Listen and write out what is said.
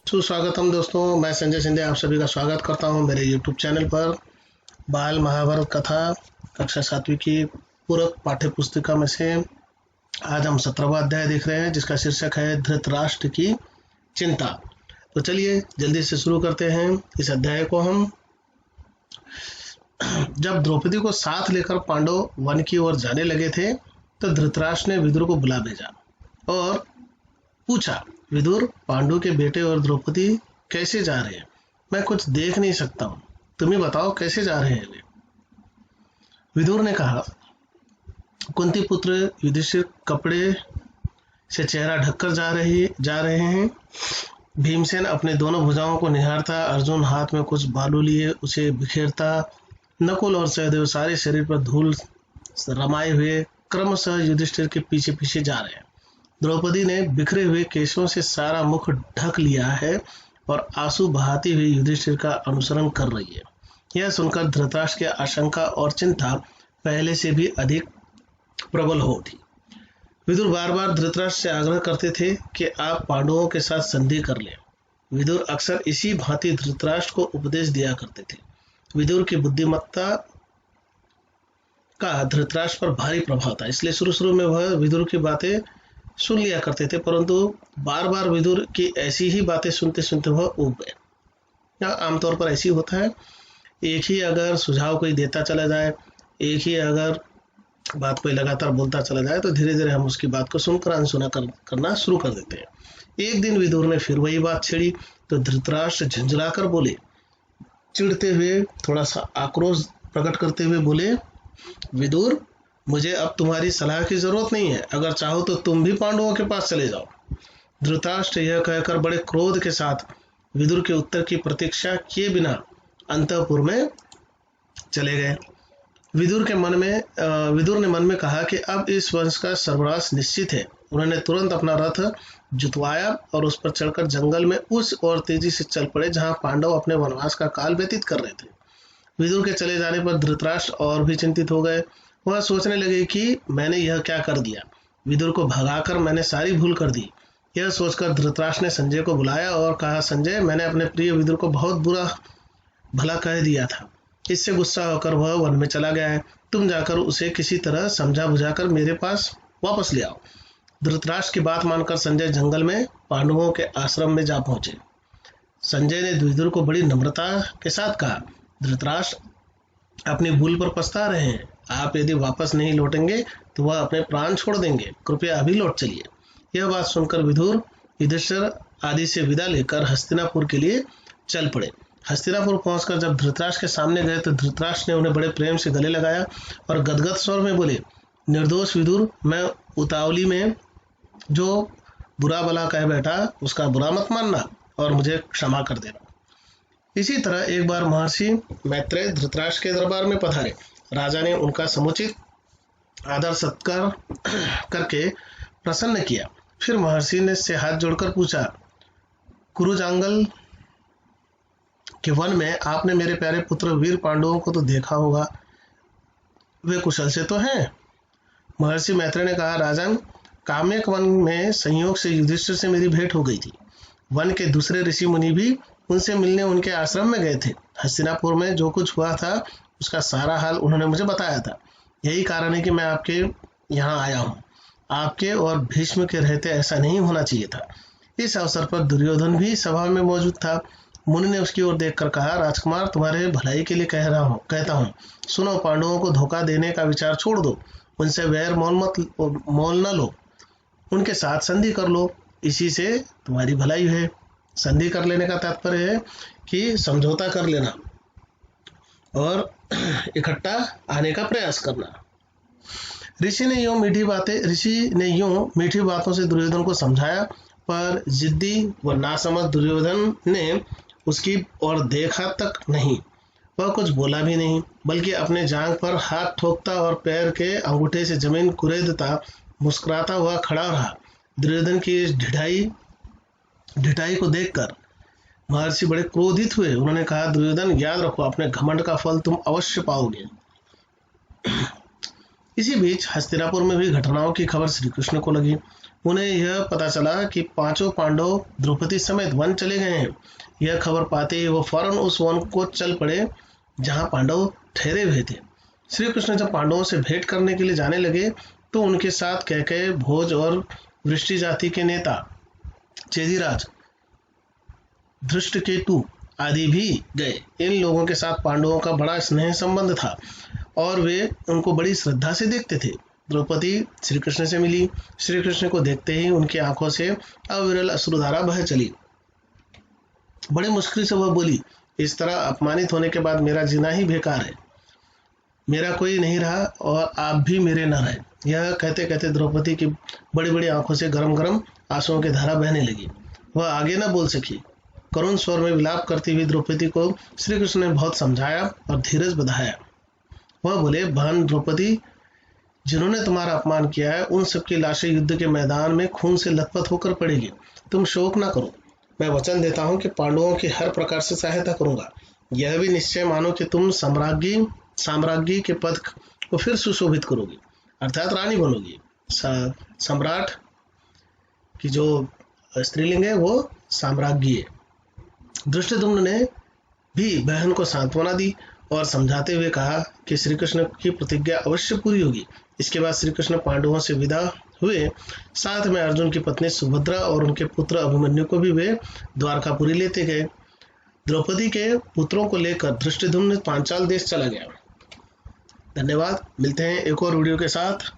सुस्वागतम दोस्तों, मैं संजय सिंधे आप सभी का स्वागत करता हूं मेरे YouTube चैनल पर। बाल महाभारत कथा कक्षा 7वीं की पूरक पाठ्य पुस्तिका में से आज हम 17वां अध्याय देख रहे हैं, जिसका शीर्षक है धृतराष्ट्र की चिंता। तो चलिए जल्दी से शुरू करते हैं इस अध्याय को। हम जब द्रौपदी को साथ लेकर पांडव वन की ओर जाने लगे थे तो धृतराष्ट्र ने विदुर को बुला भेजा और पूछा, विदुर, पांडु के बेटे और द्रौपदी कैसे जा रहे हैं? मैं कुछ देख नहीं सकता हूँ, तुम ही बताओ कैसे जा रहे हैं वे। विदुर ने कहा, कुंती पुत्र युधिष्ठिर कपड़े से चेहरा ढककर जा रहे हैं। भीमसेन अपने दोनों भुजाओं को निहारता, अर्जुन हाथ में कुछ बालू लिए उसे बिखेरता, नकुल और सहदेव सारे शरीर पर धूल रमाए हुए क्रमशः युधिष्ठिर के पीछे पीछे जा रहे हैं। द्रौपदी ने बिखरे हुए केशों से सारा मुख ढक लिया है और आंसू बहाती हुई युधिष्ठिर का अनुसरण कर रही है। यह सुनकर धृतराष्ट्र की आशंका और चिंता पहले से भी अधिक प्रबल हो उठी। विदुर बार बार धृतराष्ट्र से आग्रह करते थे कि आप पांडवों के साथ संधि कर लें। विदुर अक्सर इसी भांति धृतराष्ट्र को उपदेश दिया करते थे। विदुर की बुद्धिमत्ता का धृतराष्ट्र पर भारी प्रभाव था, इसलिए शुरू में वह विदुर की बातें सुन लिया करते थे, परंतु बार बार विदुर की ऐसी ही बातें सुनते सुनते वह ऊब गए। आमतौर पर ऐसी होता है, एक ही अगर सुझाव कोई देता चला जाए, एक ही अगर बात कोई लगातार बोलता चला जाए तो धीरे धीरे हम उसकी बात को सुनकर अनसुना करना शुरू कर देते हैं। एक दिन विदुर ने फिर वही बात छेड़ी तो धृतराष्ट्र झंझलाकर बोले, चिढ़ते हुए, थोड़ा सा आक्रोश प्रकट करते हुए बोले, विदुर, मुझे अब तुम्हारी सलाह की जरूरत नहीं है, अगर चाहो तो तुम भी पांडवों के पास चले जाओ। धृतराष्ट्र यह कहकर बड़े क्रोध के साथ विदुर के उत्तर की प्रतीक्षा किए बिना अंतःपुर में चले गए। विदुर ने मन में कहा कि अब इस वंश का सर्वनाश निश्चित है। उन्होंने तुरंत अपना रथ जुतवाया और उस पर चढ़कर जंगल में उस और तेजी से चल पड़े जहां पांडव अपने वनवास का काल व्यतीत कर रहे थे। विदुर के चले जाने पर धृतराष्ट्र और भी चिंतित हो गए। वह सोचने लगे कि मैंने यह क्या कर दिया, विदुर को भगाकर मैंने सारी भूल कर दी। यह सोचकर धृतराष्ट्र ने संजय को बुलाया और कहा, संजय, मैंने अपने प्रिय विदुर को बहुत बुरा भला कह दिया था। इससे गुस्सा होकर वह वन में चला गया है। तुम जाकर उसे किसी तरह समझा बुझाकर मेरे पास वापस ले आओ। धृतराष्ट्र की बात मानकर संजय जंगल में पांडवों के आश्रम में जा पहुंचे। संजय ने विदुर को बड़ी नम्रता के साथ कहा, धृतराष्ट्र अपनी भूल पर पछता रहे हैं। आप यदि वापस नहीं लौटेंगे तो वह अपने प्राण छोड़ देंगे, कृपया अभी लौट चलिए। यह बात सुनकर विदुर युधिष्ठिर आदि से विदा लेकर हस्तिनापुर के लिए चल पड़े। हस्तिनापुर पहुंचकर जब धृतराष्ट्र के सामने गए तो धृतराष्ट्र ने उन्हें बड़े प्रेम से गले लगाया और गदगद स्वर में बोले, निर्दोष विदुर, मैं उतावली में जो बुरा भला कह बैठा उसका बुरा मत मानना और मुझे क्षमा कर देना। इसी तरह एक बार महर्षि मैत्रेय धृतराष्ट्र के दरबार में पधारे। राजा ने उनका समुचित आदर सत्कार करके प्रसन्न किया। फिर महर्षि ने से हाथ जोड़कर पूछा, कुरुजांगल के वन में आपने मेरे प्यारे पुत्र वीर पांडवों को तो देखा होगा, वे कुशल से तो हैं? महर्षि मैत्रेय ने कहा, राजन, काम्यक वन में संयोग से युधिष्ठिर से मेरी भेंट हो गई थी। वन के दूसरे ऋषि मुनि भी उनसे मिलने उनके आश्रम में गए थे। हस्तिनापुर में जो कुछ हुआ था उसका सारा हाल उन्होंने मुझे बताया था। यही कारण है कि मैं आपके यहाँ आया हूँ। आपके और भीष्म के रहते ऐसा नहीं होना चाहिए था। इस अवसर पर दुर्योधन भी सभा में मौजूद था। मुनि ने उसकी ओर देखकर कहा, राजकुमार, तुम्हारे भलाई के लिए कहता हूँ, सुनो, पांडवों को धोखा देने का विचार छोड़ दो, उनसे वैर मोल न लो, उनके साथ संधि कर लो, इसी से तुम्हारी भलाई है। संधि कर लेने का तात्पर्य है कि समझौता कर लेना और इकट्ठा आने का प्रयास करना। ऋषि ने यूं मीठी बातों से दुर्योधन को समझाया, पर जिद्दी व नासमझ दुर्योधन ने उसकी ओर देखा तक नहीं। वह कुछ बोला भी नहीं, बल्कि अपने जांघ पर हाथ ठोकता और पैर के अंगूठे से जमीन कुरेदता मुस्कुराता हुआ खड़ा रहा। दुर्योधन की इस ढिठाई को देखकर महर्षि बड़े क्रोधित हुए। उन्होंने कहा, दुर्योधन, याद रखो, अपने घमंड का फल तुम अवश्य पाओगे। इसी बीच हस्तिनापुर में भी घटनाओं की खबर श्री कृष्ण को लगी। उन्हें यह पता चला कि पांचों पांडव द्रौपदी समेत वन चले गए हैं। यह खबर पाते ही वो फौरन उस वन को चल पड़े जहां पांडव ठहरे हुए थे। श्री कृष्ण जब पांडवों से भेंट करने के लिए जाने लगे तो उनके साथ कैकेय, भोज और वृष्टि जाति के नेता चेदिराज, धृष्टकेतु आदि भी गए। इन लोगों के साथ पांडवों का बड़ा स्नेह संबंध था और वे उनको बड़ी श्रद्धा से देखते थे। द्रौपदी श्री कृष्ण से मिली। श्री कृष्ण को देखते ही उनकी आंखों से अविरल अश्रुधारा बह चली। बड़ी मुश्किल से वह बोली, इस तरह अपमानित होने के बाद मेरा जीना ही बेकार है। मेरा कोई नहीं रहा और आप भी मेरे न रहे। यह कहते कहते द्रौपदी की बड़ी बड़ी आंखों से गरम गरम आंसुओं की धारा बहने लगी। वह आगे न बोल सकी। करुण स्वर में विलाप करती हुई द्रौपदी को श्री कृष्ण ने बहुत समझाया और धीरज बधाया। वह बोले, बहन द्रौपदी, जिन्होंने तुम्हारा अपमान किया है उन सबकी लाशें युद्ध के मैदान में खून से लथपथ होकर पड़ेगी। तुम शोक ना करो। मैं वचन देता हूँ कि पांडवों की हर प्रकार से सहायता करूंगा। यह भी निश्चय मानो कि तुम साम्राज्ञी के पद को फिर सुशोभित करोगी, अर्थात रानी बनोगी। सम्राट की जो स्त्रीलिंग है वो साम्राज्ञी है। धृष्टद्युम्न ने भी बहन को सांत्वना दी और समझाते हुए कहा कि श्री कृष्ण की प्रतिज्ञा अवश्य पूरी होगी। इसके बाद श्री कृष्ण पांडवों से विदा हुए। साथ में अर्जुन की पत्नी सुभद्रा और उनके पुत्र अभिमन्यु को भी वे द्वारकापुरी लेते गए। द्रौपदी के पुत्रों को लेकर धृष्टद्युम्न पांचाल देश चला गया। धन्यवाद। मिलते हैं एक और वीडियो के साथ।